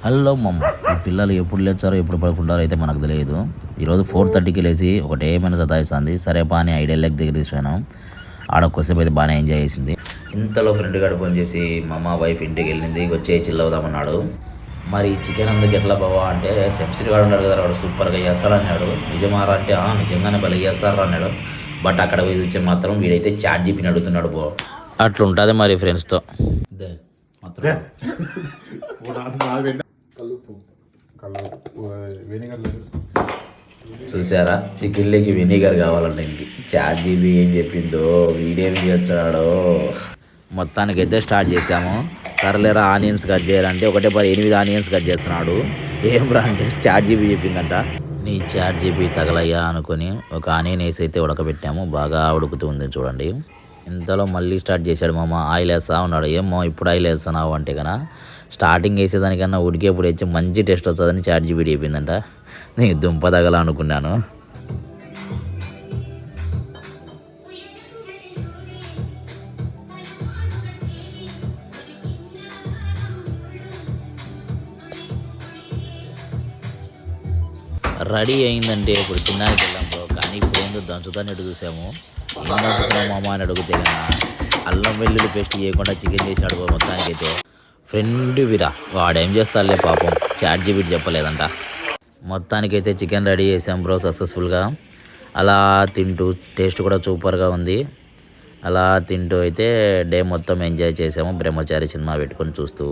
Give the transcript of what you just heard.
Hello మమ్మ, ఈ పిల్లలు ఎప్పుడు లేచారో ఎప్పుడు పడుకుంటారో అయితే మనకు తెలియదు. ఈరోజు 4:30కి లేచి ఒకటే ఏమైనా సతాయిస్తుంది. సరే బాగా ఐడియా లెగ్ దగ్గర తీసుకున్నాం. ఆడ కొద్దిసేపు అయితే బాగానే ఎంజాయ్ చేసింది. ఇంతలో ఫ్రెండ్ గారు ఫోన్ చేసి మా వైఫ్ ఇంటికి వెళ్ళింది, వచ్చే చిల్లవుదామన్నాడు. మరి చికెన్ అందుకు ఎట్లా బావా అంటే, సెంప్సిటీ గాడు ఉన్నాడు కదా, వాడు సూపర్గా చేస్తాడు అన్నాడు. నిజమారా అంటే నిజంగానే భలే చేస్తారా అన్నాడు. బట్ అక్కడ పోయి వచ్చే మాత్రం వీడైతే చాట్ జీపీని అడుగుతున్నాడు. బో అట్లుంటుంది మరి ఫ్రెండ్స్తో. చూసారా, చికెన్లోకి వెనిగర్ కావాలంట. ఇంక చాట్ జీబీ ఏం చెప్పిందో వీడియో వచ్చాడో. మొత్తానికి అయితే స్టార్ట్ చేసాము. సరలేరా ఆనియన్స్ కట్ చేయాలంటే 8 ఆనియన్స్ కట్ చేస్తున్నాడు. ఏం రా అంటే చాట్ జీబీ చెప్పిందంట. నీ చాట్ జీబీ తగలయ్యా అనుకొని ఒక ఆనియన్ వేసి అయితే ఉడకబెట్టాము. బాగా ఉడుకుతుంది చూడండి. ఇంతలో మళ్ళీ స్టార్ట్ చేశాడు మామ. ఆయిల్ వేస్తా ఉన్నాడు. ఏమో ఇప్పుడు ఆయిల్ వేస్తున్నావు అంటే కన్నా స్టార్టింగ్ వేసేదానికన్నా ఉడికేప్పుడు వేస్తే మంచి టేస్ట్ వస్తుందని చాట్ జీబీ చెప్పిందంట. నేను దుంప తగల అనుకున్నాను. రెడీ అయిందంటే ఇప్పుడు తిన్నానికి వెళ్ళాం బ్రో. కానీ ఇప్పుడు ఏందో దంచుతాను ఎటు చూసాము. ఏం దంచుతున్నాం మామ అని అడిగితే కన్నా అల్లం వెల్లుల్లి పేస్ట్ చేయకుండా చికెన్ చేసినాడు మొత్తానికైతే. ఫ్రెండ్ విరా వాడేం చేస్తాడులే పాపం, చాట్ జీబీ చెప్పలేదంట. మొత్తానికైతే చికెన్ రెడీ చేసాం బ్రో సక్సెస్ఫుల్గా. అలా తింటూ టేస్ట్ కూడా సూపర్గా ఉంది. అలా తింటూ అయితే డే మొత్తం ఎంజాయ్ చేసాము. బ్రహ్మచారి సినిమా పెట్టుకొని చూస్తూ.